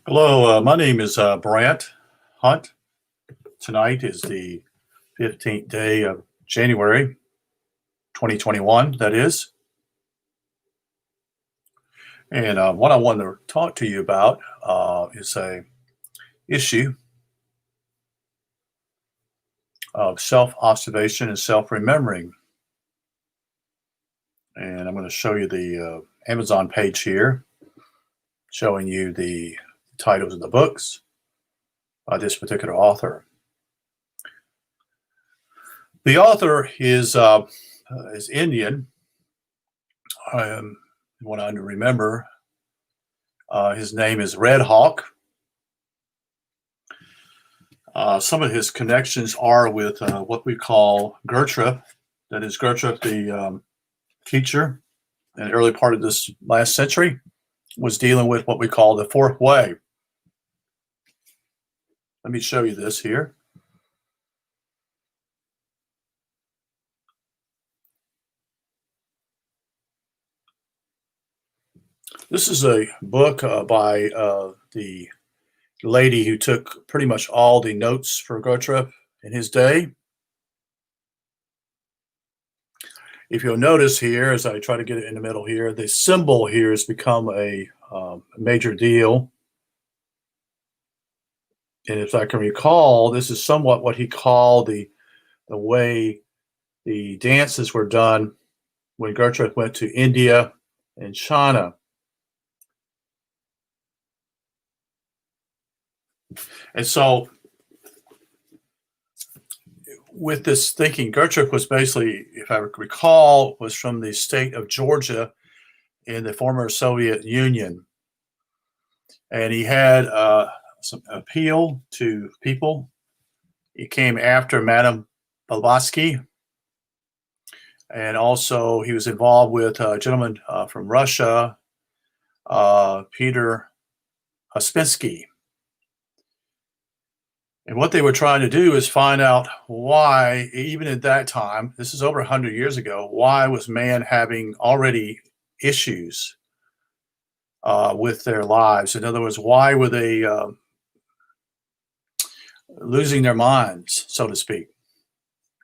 Hello, my name is Brant Hunt. Tonight is the 15th day of January 2021, that is. And what I want to talk to you about is a issue of self-observation and self-remembering. And I'm going to show you the Amazon page here, showing you the titles of the books by this particular author. The author is Indian. What I remember, his name is Red Hawk. Some of his connections are with what we call Gurdjieff. That is Gurdjieff, the teacher in the early part of this last century, was dealing with what we call the fourth way. Let me show you this here. This is a book by the lady who took pretty much all the notes for Gurdjieff in his day. If you'll notice here, as I try to get it in the middle here, the symbol here has become a major deal. And if I can recall, this is somewhat what he called the way the dances were done when Gurdjieff went to India and China. And so with this thinking, Gurdjieff was basically, if I recall, was from the state of Georgia in the former Soviet Union. And he had some appeal to people. He came after Madame Blavatsky. And also he was involved with a gentleman from Russia, Peter Uspensky. And what they were trying to do is find out why, even at that time, this is over 100 years ago, why was man having already issues with their lives? In other words, why were they losing their minds, so to speak,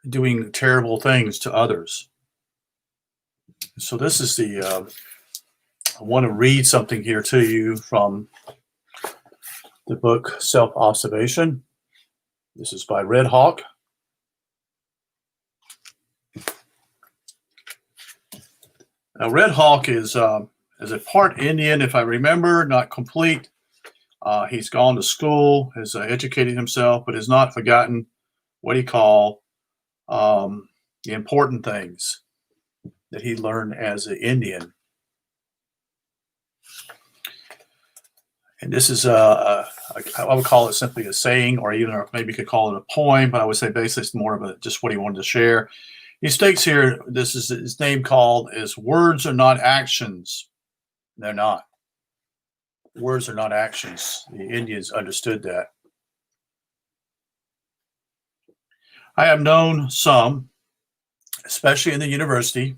doing terrible things to others? So this is I want to read something here to you from the book Self-Observation. This is by Red Hawk. Now, Red Hawk is a part Indian, if I remember, not complete. He's gone to school, has educated himself, but has not forgotten what he called the important things that he learned as an Indian. And this is I would call it simply a saying, or even maybe you could call it a poem, but I would say basically it's more of just what he wanted to share. He states here, this is his name called is words are not actions. They're not. Words are not actions. The Indians understood that. I have known some, especially in the university,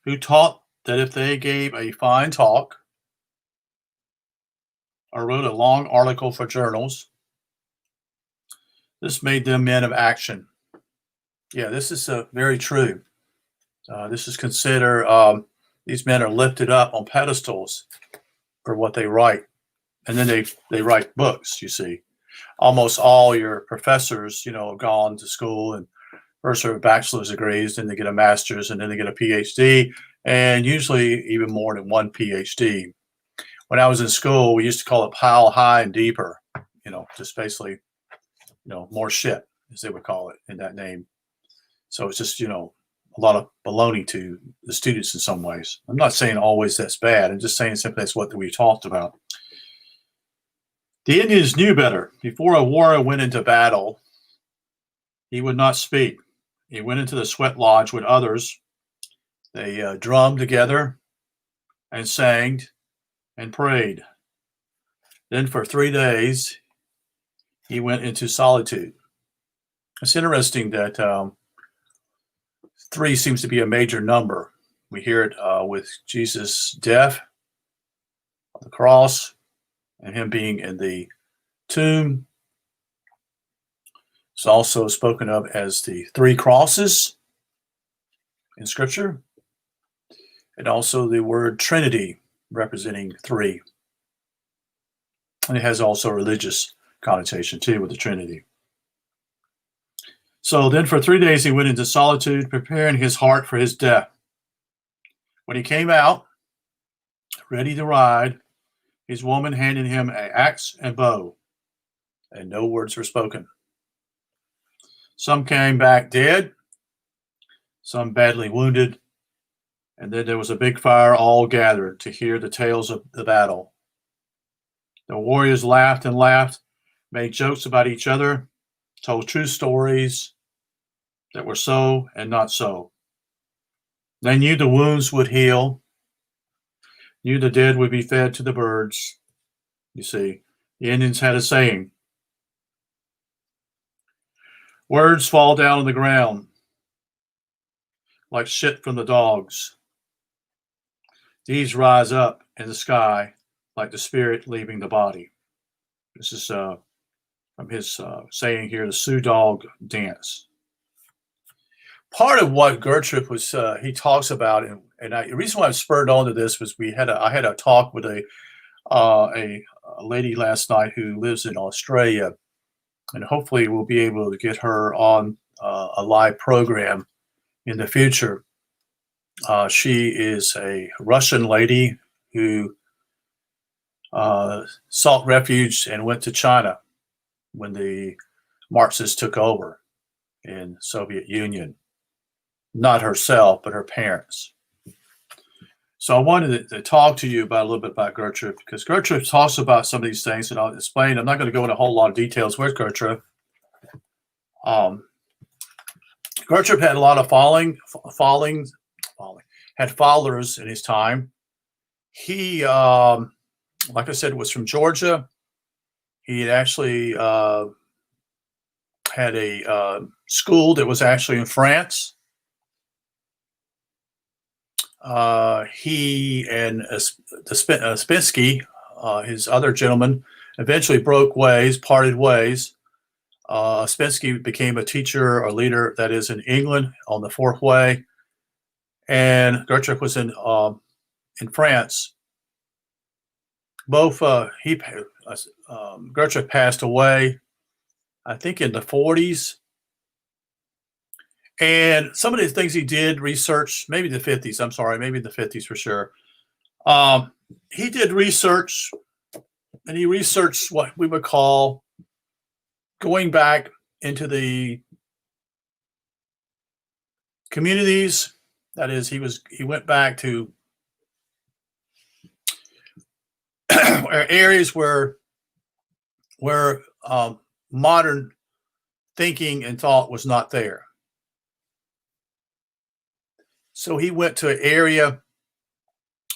who taught that if they gave a fine talk or wrote a long article for journals, this made them men of action. Yeah, this is very true. This is considered, these men are lifted up on pedestals for what they write. And then they write books, you see. Almost all your professors, have gone to school and first are bachelor's degrees, then they get a master's, and then they get a PhD, and usually even more than one PhD. When I was in school, we used to call it pile high and deeper, just basically, more shit, as they would call it in that name. So it's just, a lot of baloney to the students in some ways. I'm not saying always that's bad. I'm just saying simply that's what we talked about. The Indians knew better. Before a warrior went into battle, he would not speak. He went into the sweat lodge with others. They drummed together and sang and prayed. Then for 3 days, he went into solitude. It's interesting that 3 seems to be a major number. We hear it with Jesus' death on the cross and him being in the tomb. It's also spoken of as the three crosses in Scripture, and also the word Trinity representing three. And it has also a religious connotation too with the Trinity. So then for 3 days he went into solitude, preparing his heart for his death. When he came out, ready to ride, his woman handed him an axe and bow, and no words were spoken. Some came back dead, some badly wounded, and then there was a big fire all gathered to hear the tales of the battle. The warriors laughed and laughed, made jokes about each other, told true stories that were so and not so. They knew the wounds would heal, knew the dead would be fed to the birds. You see, the Indians had a saying, words fall down on the ground like shit from the dogs. These rise up in the sky like the spirit leaving the body. This is from his saying here, the Sioux Dog Dance. Part of what Gertrude was, he talks about, the reason why I spurred on to this was I had a talk with a lady last night who lives in Australia, and hopefully we'll be able to get her on a live program in the future. She is a Russian lady who sought refuge and went to China when the Marxists took over in Soviet Union. Not herself, but her parents. So I wanted to talk to you about a little bit about Gertrude, because Gertrude talks about some of these things, and I'll explain. I'm not going to go into a whole lot of details with Gertrude. Gertrude had a lot of had followers in his time. He, like I said, was from Georgia. He had actually had a school that was actually in France. He and Spensky, his other gentleman, eventually parted ways. Spensky became a teacher or leader, that is, in England on the Fourth Way, and Gertrude was in France. Both Gertrude passed away, I think, in the 40s. And some of the things he did research, maybe the 50s, I'm sorry, maybe the 50s for sure. He did research, and he researched what we would call going back into the communities. That is, he went back to areas where modern thinking and thought was not there. So he went to an area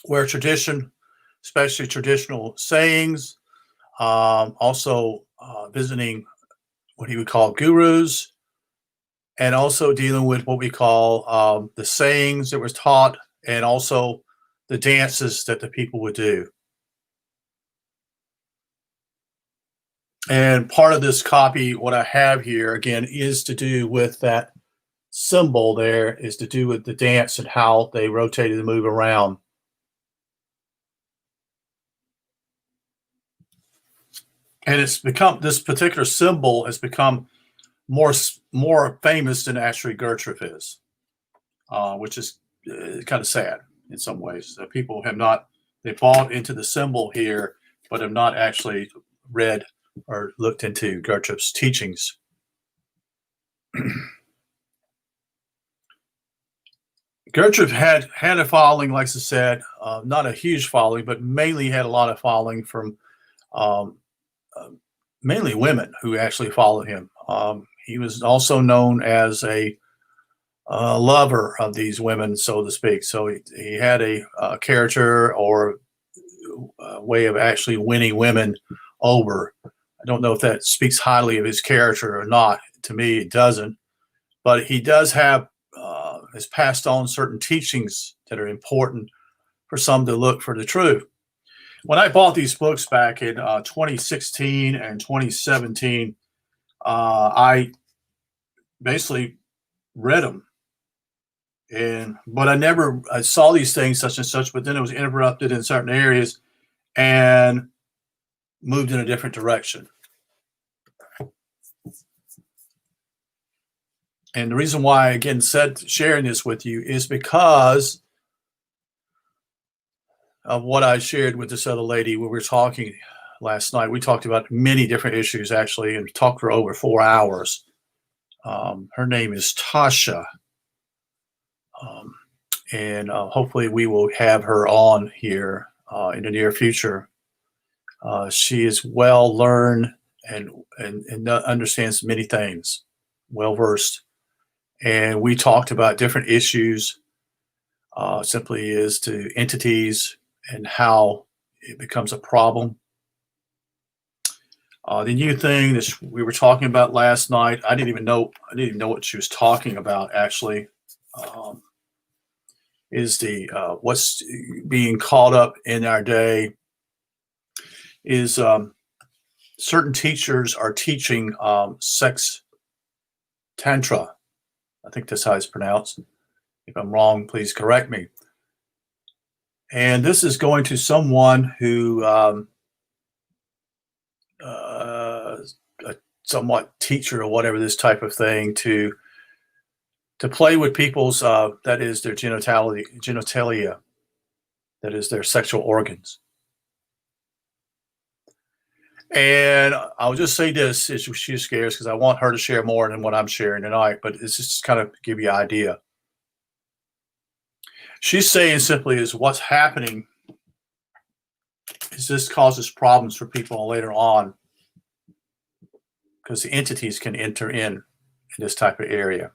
where tradition, especially traditional sayings, also visiting what he would call gurus, and also dealing with what we call the sayings that was taught, and also the dances that the people would do. And part of this copy, what I have here, again, is to do with that symbol there, is to do with the dance and how they rotated and move around. And it's become, this particular symbol has become more famous than actually Gertrude is, which is kind of sad in some ways. People have not, they bought into the symbol here, but have not actually read or looked into Gertrude's teachings. Gertrude had a following, like I said, not a huge following, but mainly had a lot of following from mainly women who actually followed him. He was also known as a lover of these women, so to speak. So he had a character or a way of actually winning women over. I don't know if that speaks highly of his character or not. To me, it doesn't. But he does have, has passed on certain teachings that are important for some to look for the truth. when I bought these books back in 2016 and 2017, I basically read them, but I saw these things such and such, but then it was interrupted in certain areas and moved in a different direction. And the reason why I again sharing this with you is because of what I shared with this other lady when we were talking last night. We talked about many different issues actually, and talked for over 4 hours. Her name is Tasha. And hopefully we will have her on here in the near future. She is well learned and understands many things, well versed. And we talked about different issues, simply as to entities and how it becomes a problem. The new thing that we were talking about last night, I didn't even know what she was talking about actually. Is what's being caught up in our day is certain teachers are teaching sex tantra. I think that's how it's pronounced. If I'm wrong, please correct me. And this is going to someone who a somewhat teacher or whatever, this type of thing, to play with people's that is their genitalia, that is their sexual organs. And I'll just say this, she's scared because I want her to share more than what I'm sharing tonight, but it's just kind of give you an idea. She's saying simply is what's happening is this causes problems for people later on because the entities can enter in this type of area.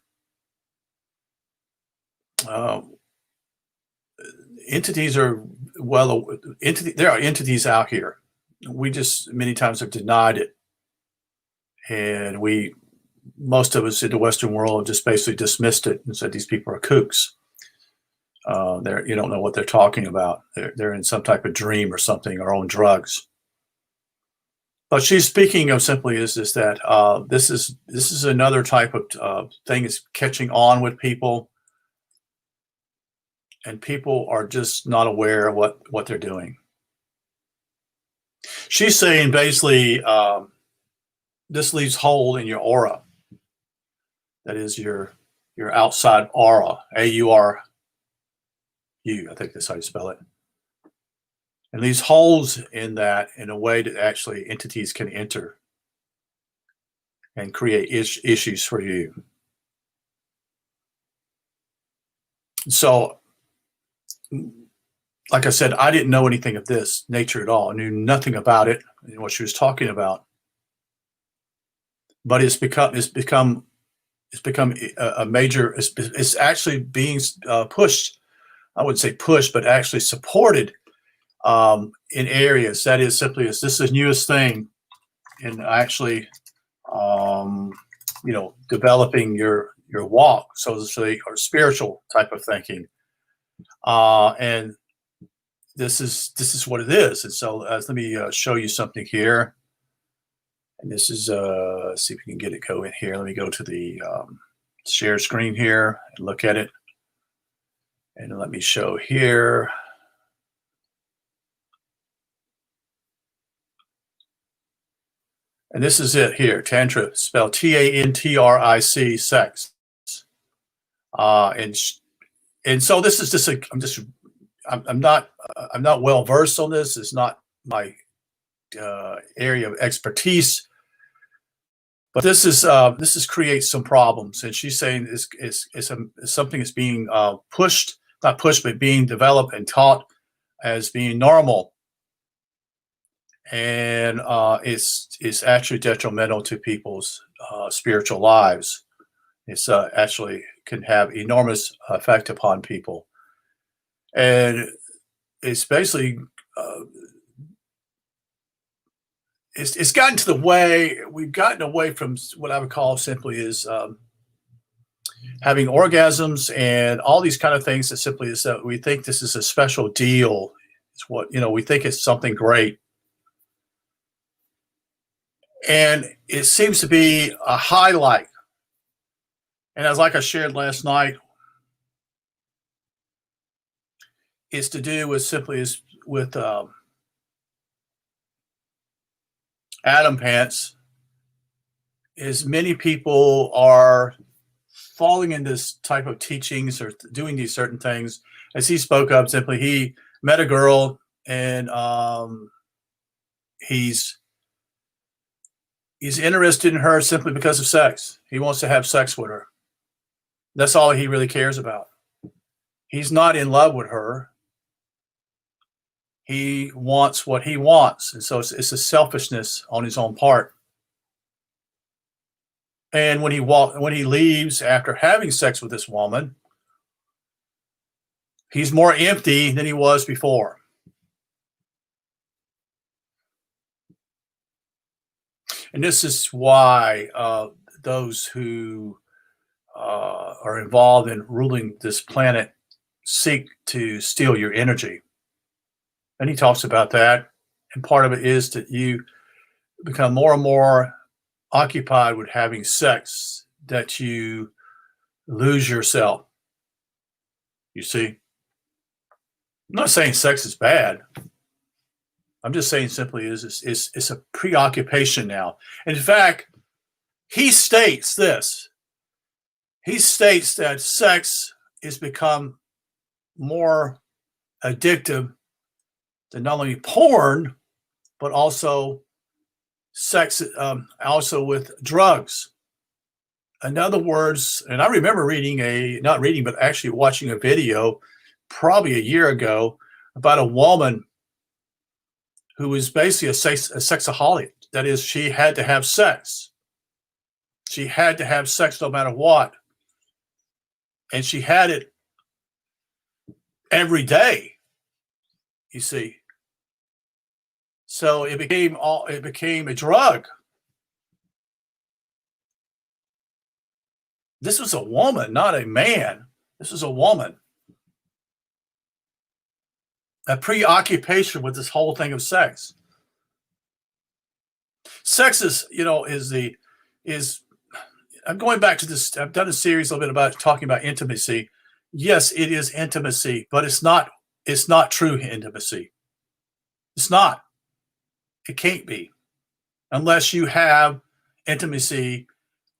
Entities are there are entities out here. We just many times have denied it, and most of us in the Western world have just basically dismissed it and said these people are kooks. You don't know what they're talking about. They're in some type of dream or something, or on drugs. But she's speaking of simply is that this is another type of thing that's catching on with people, and people are just not aware of what they're doing. She's saying basically this leaves hole in your aura. That is your outside aura, AURU. I think that's how you spell it. And leaves holes in that in a way that actually entities can enter and create issues for you. So, like I said, I didn't know anything of this nature at all. I knew nothing about it and what she was talking about. But it's become a major. It's actually being pushed. I wouldn't say pushed, but actually supported in areas. That is simply this is the newest thing in actually, developing your walk, so to say, or spiritual type of thinking. And this is what it is. And so let me show you something here. And this is, let's see if we can get it going here. Let me go to the share screen here and look at it. And let me show here. And this is it here, Tantra, spelled Tantric, sex. And so this is just I'm not well versed on this. It's not my area of expertise, but this creates some problems. And she's saying it's something that's being pushed, not pushed, but being developed and taught as being normal. And it's actually detrimental to people's spiritual lives. It's actually can have enormous effect upon people. And it's basically, it's gotten to the way, we've gotten away from what I would call simply is having orgasms and all these kind of things that simply is that we think this is a special deal It's what, we think it's something great. And it seems to be a highlight. And as like I shared last night, it's to do with simply is with Adam Pants, is many people are falling in this type of teachings or doing these certain things. As he spoke of, simply he met a girl and he's interested in her simply because of sex. He wants to have sex with her. That's all he really cares about. He's not in love with her. He wants what he wants. And so it's a selfishness on his own part. And when he leaves after having sex with this woman, he's more empty than he was before. And this is why those who are involved in ruling this planet seek to steal your energy. And he talks about that. And part of it is that you become more and more occupied with having sex that you lose yourself. You see? I'm not saying sex is bad. I'm just saying simply it's a preoccupation now. And in fact, he states this. He states that sex has become more addictive than not only porn, but also sex, also with drugs. In other words, and I remember not reading, but actually watching a video probably a year ago about a woman who was basically a sexaholic. That is, she had to have sex. She had to have sex no matter what. And she had it every day, you see. So it became a drug. This was a woman, not a man. This was a woman. A preoccupation with this whole thing of sex. Sex is I'm going back to this. I've done a series a little bit about talking about intimacy. Yes, it is intimacy, but it's not true intimacy. It's not. It can't be unless you have intimacy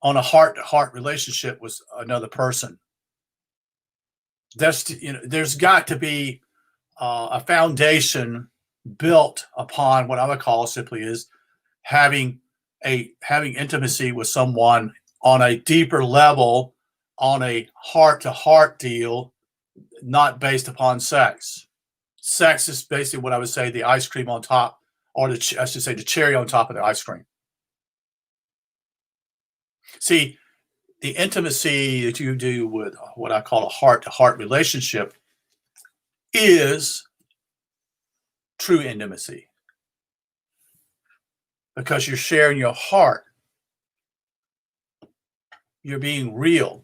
on a heart-to-heart relationship with another person. There's got to be a foundation built upon what I would call simply is having intimacy with someone on a deeper level, on a heart-to-heart deal, not based upon sex. Sex is basically what I would say the ice cream on top, or I should say the cherry on top of the ice cream. See, the intimacy that you do with what I call a heart-to-heart relationship is true intimacy because you're sharing your heart. You're being real.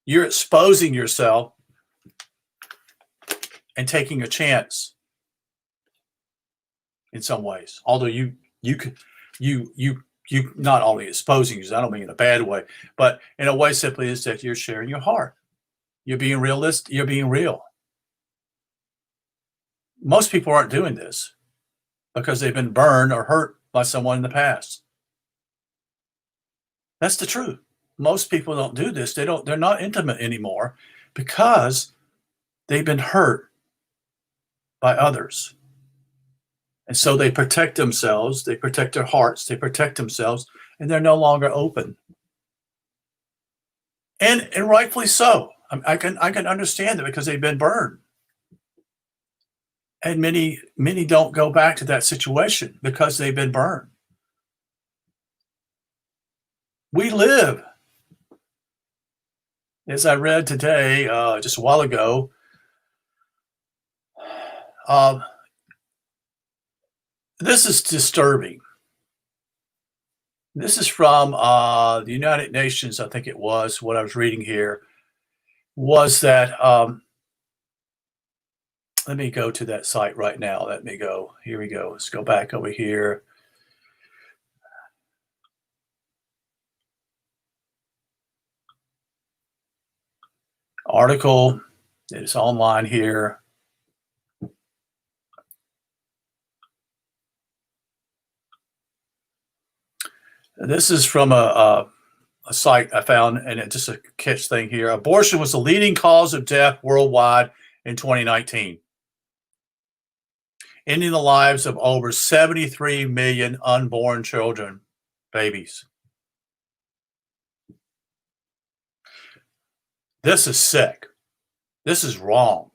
You're exposing yourself and taking a chance in some ways. Although you not only exposing yourself, I don't mean in a bad way, but in a way simply is that you're sharing your heart. You're being realistic. You're being real. Most people aren't doing this because they've been burned or hurt by someone in the past. That's the truth. Most people don't do this. They're not intimate anymore because they've been hurt by others. And so they protect themselves, they protect their hearts, they protect themselves, and they're no longer open. And rightfully so. I can understand it because they've been burned. And many don't go back to that situation because they've been burned. We live, as I read today, just a while ago, this is disturbing. This is from the United Nations, I think it was, what I was reading here, was that Let me go to that site right now. Let me go. Here we go. Let's go back over here. Article. It's online here. This is from a site I found, and it's just a catch thing here. Abortion was the leading cause of death worldwide in 2019, ending the lives of over 73 million unborn children, babies. This is sick. This is wrong.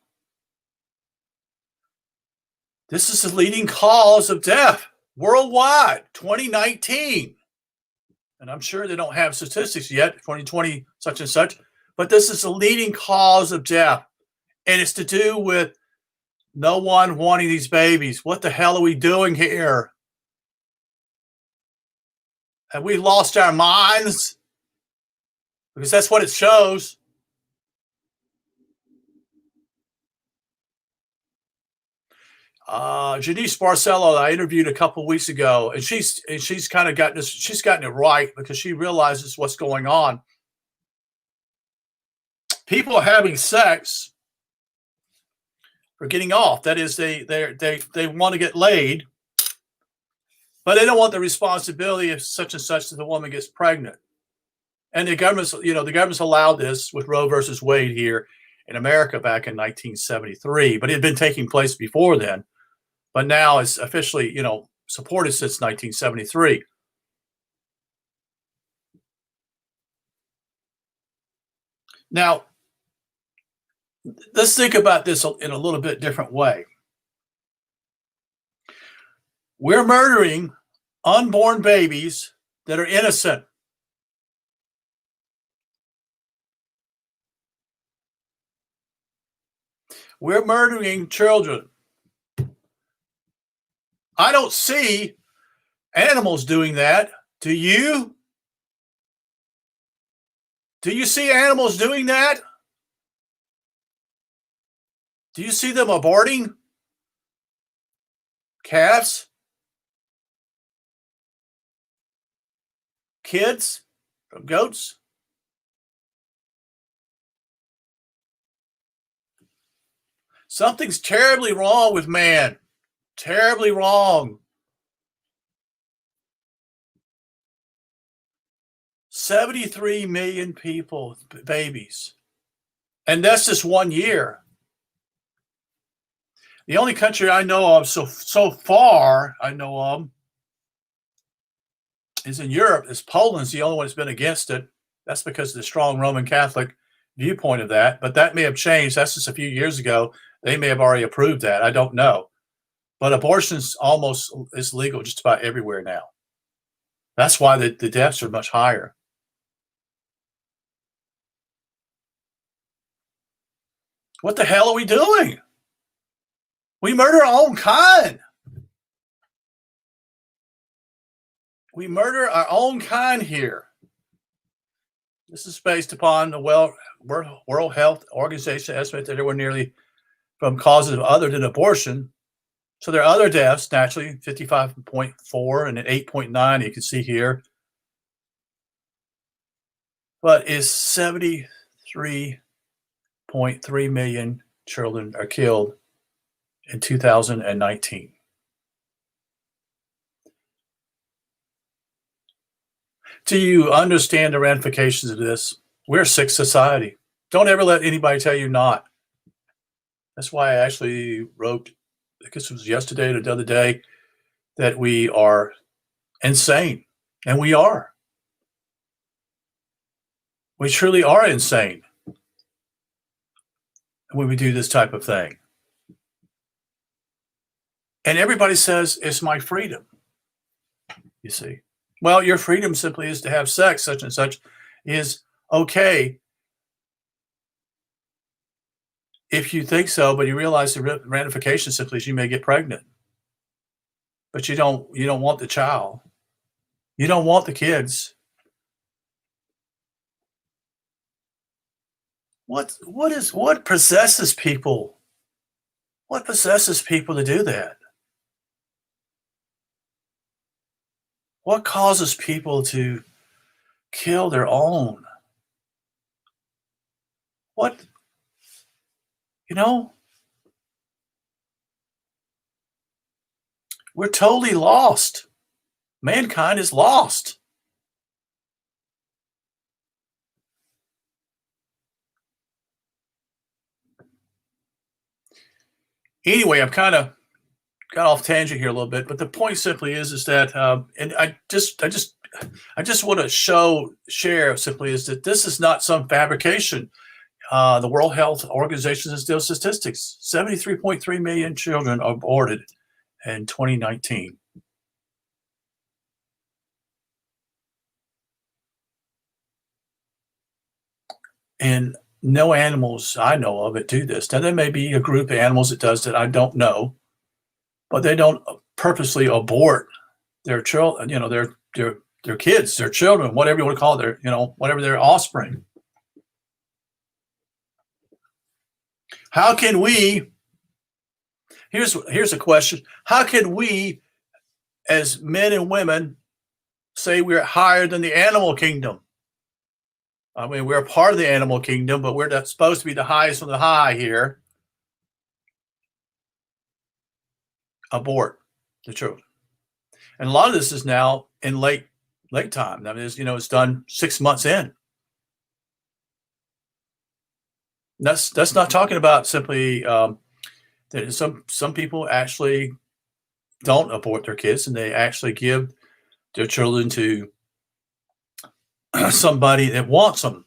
This is the leading cause of death worldwide, 2019. And I'm sure they don't have statistics yet, 2020, such and such, but this is the leading cause of death. And it's to do with no one wanting these babies. What the hell are we doing here? Have we lost our minds? Because that's what it shows. Janice Barcelo, I interviewed a couple weeks ago, and she's kind of gotten this. She's gotten it right because she realizes what's going on. People are having sex for getting off. That is, they want to get laid, but they don't want the responsibility if such and such that the woman gets pregnant. And the government's allowed this with Roe versus Wade here in America back in 1973, but it had been taking place before then. But now it's officially, supported since 1973. Now, let's think about this in a little bit different way. We're murdering unborn babies that are innocent. We're murdering children. I don't see animals doing that. Do you? Do you see animals doing that? Do you see them aborting calves? Kids from goats? Something's terribly wrong with man. Terribly wrong. 73 million people, babies. And that's just 1 year. The only country I know of so far is in Europe. Is Poland's the only one that's been against it. That's because of the strong Roman Catholic viewpoint of that. But that may have changed. That's just a few years ago. They may have already approved that. I don't know. But abortion is legal just about everywhere now. That's why the deaths are much higher. What the hell are we doing? We murder our own kind. We murder our own kind here. This is based upon the World Health Organization estimate that there were nearly from causes other than abortion. So there are other deaths, naturally, 55.4 and then 8.9, you can see here. But is 73.3 million children are killed in 2019. Do you understand the ramifications of this? We're a sick society. Don't ever let anybody tell you not. That's why I actually wrote, I guess it was yesterday or the other day, that we are insane. And we are. We truly are insane when we do this type of thing. And everybody says, it's my freedom, you see. Well, your freedom simply is to have sex, such and such is okay if you think so, but you realize the ramification simply is you may get pregnant. But you don't want the child. You don't want the kids. What possesses people? What possesses people to do that? What causes people to kill their own? What, you know, we're totally lost. Mankind is lost. Anyway, I'm kind of got off tangent here a little bit, but the point simply is that, and I just want to share simply is that this is not some fabrication. The World Health Organization has still statistics: 73.3 million children aborted in 2019. And no animals I know of that do this. Now there may be a group of animals that does that I don't know, but they don't purposely abort their children, their kids, their children, whatever you want to call it, whatever their offspring. How can we? Here's a question: how can we, as men and women, say we're higher than the animal kingdom? I mean, we're a part of the animal kingdom, but we're not supposed to be the highest on the high here. Abort the children, and a lot of this is now in late time. I mean, it's done 6 months in. That's not talking about simply that some people actually don't abort their kids, and they actually give their children to somebody that wants them,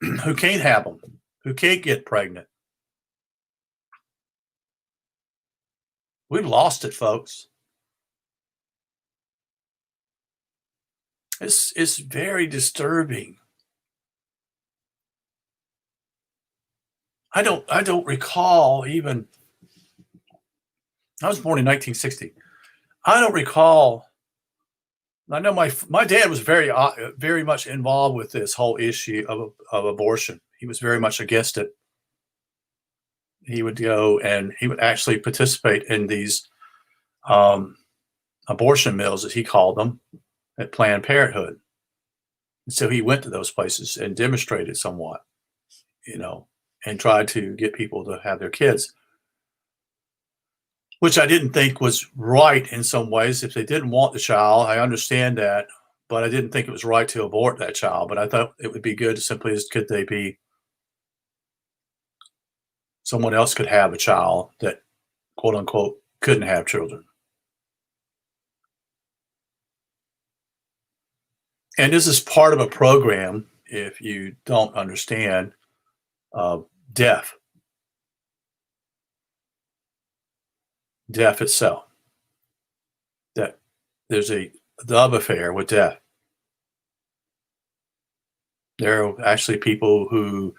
who can't have them, who can't get pregnant. We've lost it, folks. It's very disturbing. I don't recall even. I was born in 1960. I don't recall. I know my dad was very much involved with this whole issue of abortion. He was very much against it. He would go and he would actually participate in these abortion mills, as he called them, at Planned Parenthood. And so he went to those places and demonstrated somewhat, and tried to get people to have their kids, which I didn't think was right in some ways. If they didn't want the child, I understand that, but I didn't think it was right to abort that child. But I thought it would be good to simply, could they be, someone else could have a child that, quote unquote, couldn't have children. And this is part of a program, if you don't understand, death itself. That there's the love affair with death. There are actually people who,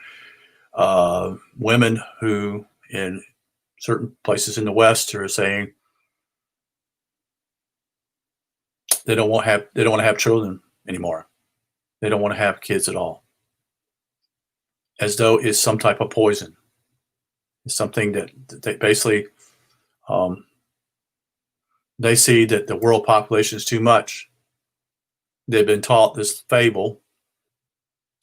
women who, in certain places in the West, are saying they don't want to have children anymore. They don't want to have kids at all, as though it's some type of poison. It's something that they basically, they see that the world population is too much. They've been taught this fable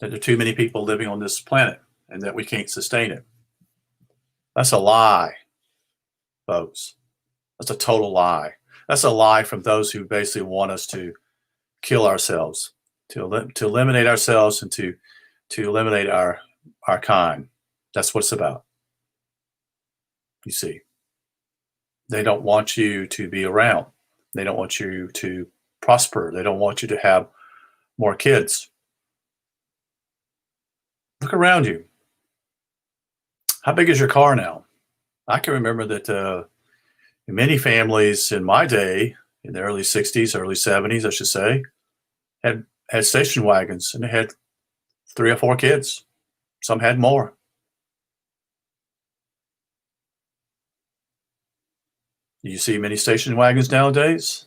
that there are too many people living on this planet and that we can't sustain it. That's a lie, folks. That's a total lie. That's a lie from those who basically want us to kill ourselves, to eliminate ourselves, and to eliminate our kind. That's what it's about. You see, they don't want you to be around. They don't want you to prosper. They don't want you to have more kids. Look around you. How big is your car now? I can remember that many families in my day, in the early 60s, early 70s, I should say, had station wagons, and they had 3 or 4 kids. Some had more. Do you see many station wagons nowadays?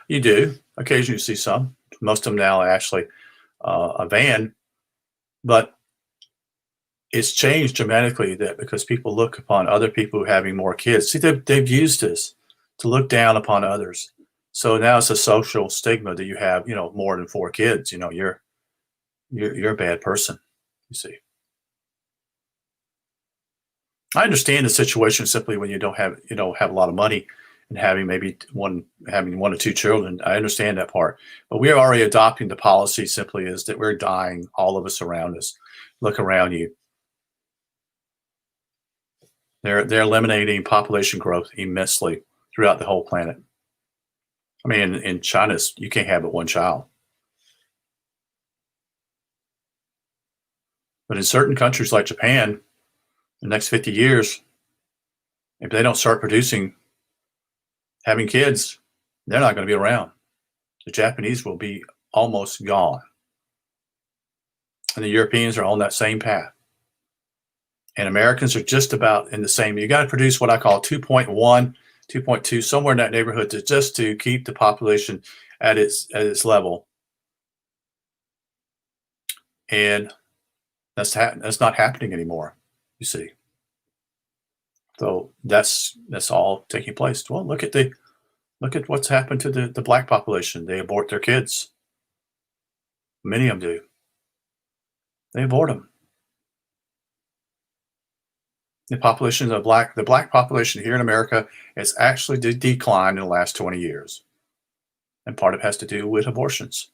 You do. Occasionally you see some. Most of them now are actually a van. But it's changed dramatically that because people look upon other people having more kids. See, they've used this to look down upon others. So now it's a social stigma that you have, more than 4 kids. You're a bad person. You see, I understand the situation simply when you don't have a lot of money and having 1 or 2 children. I understand that part, but we are already adopting the policy simply is that we're dying, all of us around us. Look around you. They're eliminating population growth immensely throughout the whole planet. I mean, in China, you can't have but 1 child, but in certain countries like Japan, the next 50 years, if they don't start having kids, they're not going to be around. The Japanese will be almost gone, and the Europeans are on that same path. And Americans are just about in the same. You got to produce what I call 2.1, 2.2, somewhere in that neighborhood to keep the population at its level. And that's not happening anymore, you see. So that's all taking place. Well, look at what's happened to the black population. They abort their kids. Many of them do. They abort them. The black population here in America has actually declined in the last 20 years. And part of it has to do with abortions.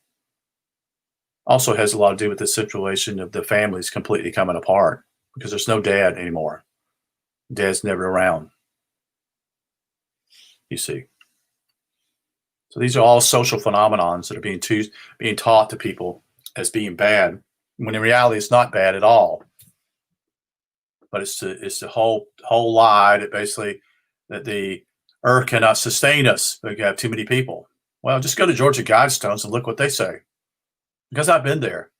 Also has a lot to do with the situation of the families completely coming apart because there's no dad anymore. Dad's never around. You see. So these are all social phenomenons that are being taught to people as being bad, when in reality it's not bad at all. But it's the whole lie that basically that the earth cannot sustain us. We have too many people. Well, just go to Georgia Guidestones and look what they say. Because I've been there.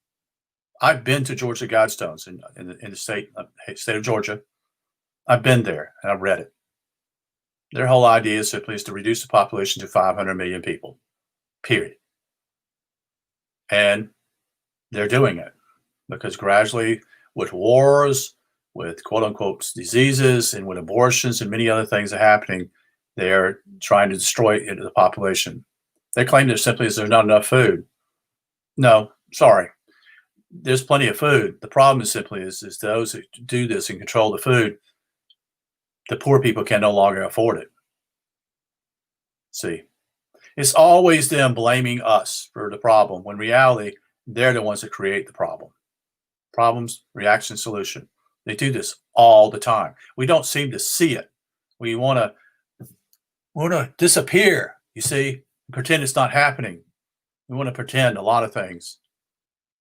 I've been to Georgia Guidestones in the state of Georgia. I've been there and I've read it. Their whole idea is simply to reduce the population to 500 million people, period. And they're doing it because gradually with wars, with quote unquote diseases and with abortions and many other things are happening, they're trying to destroy the population. They claim that simply is there's not enough food. No, sorry. There's plenty of food. The problem is simply is those who do this and control the food, the poor people can no longer afford it. See, it's always them blaming us for the problem when in reality, they're the ones that create the problem. Problems, reaction, solution. They do this all the time. We don't seem to see it. We want to disappear, you see, pretend it's not happening. We want to pretend a lot of things,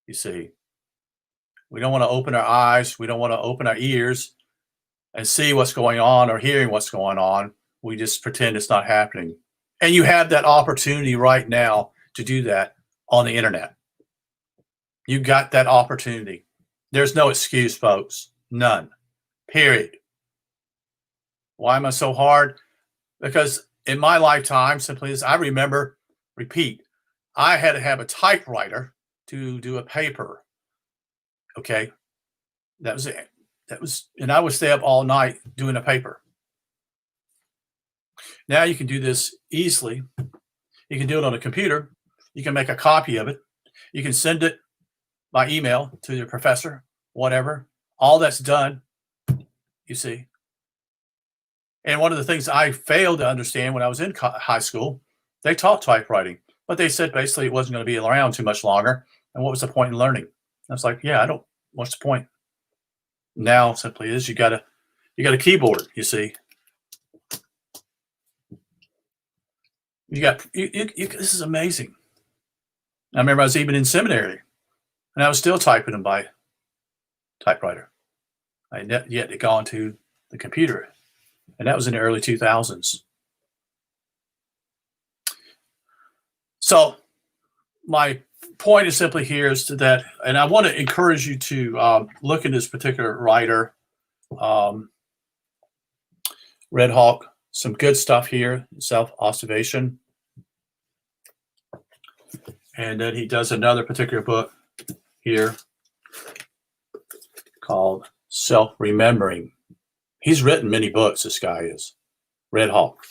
you see. We don't want to open our eyes. We don't want to open our ears and see what's going on or hearing what's going on. We just pretend it's not happening. And you have that opportunity right now to do that on the internet. You got that opportunity. There's no excuse, folks. None. Period. Why am I so hard? Because in my lifetime, simply as I repeat, I had to have a typewriter to do a paper. Okay. That was it. And I would stay up all night doing a paper. Now you can do this easily. You can do it on a computer. You can make a copy of it. You can send it by email to your professor, whatever. All that's done, you see. And one of the things I failed to understand when I was in high school, they taught typewriting, but they said basically it wasn't going to be around too much longer. And what was the point in learning? I was like, yeah, what's the point? Now simply is you got a keyboard, you see. This is amazing. I remember I was even in seminary and I was still typing them by typewriter. I had yet gone to the computer, and that was in the early 2000s. So my point is simply here is to that, and I want to encourage you to look at this particular writer, Red Hawk, some good stuff here, self-observation. And then he does another particular book here called Self-Remembering. He's written many books, this guy is. Red Hawk.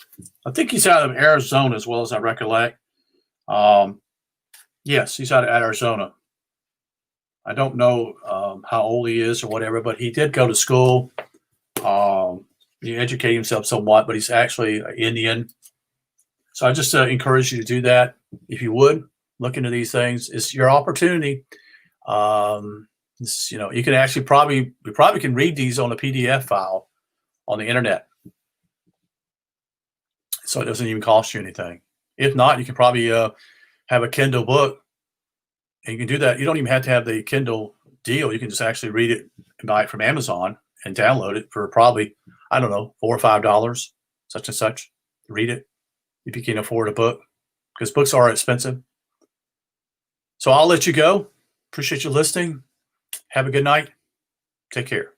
I think he's out of Arizona as well as I recollect. Yes, he's out of Arizona. I don't know how old he is or whatever, but he did go to school. He educated himself somewhat, but he's actually Indian. So I just encourage you to do that. If you would, look into these things. It's your opportunity. You can actually you probably can read these on a PDF file on the internet. So it doesn't even cost you anything. If not, you can probably have a Kindle book, and you can do that. You don't even have to have the Kindle deal. You can just actually read it and buy it from Amazon and download it for probably, I don't know, $4 or $5, such and such. Read it if you can afford a book, because books are expensive. So I'll let you go. Appreciate you listening. Have a good night. Take care.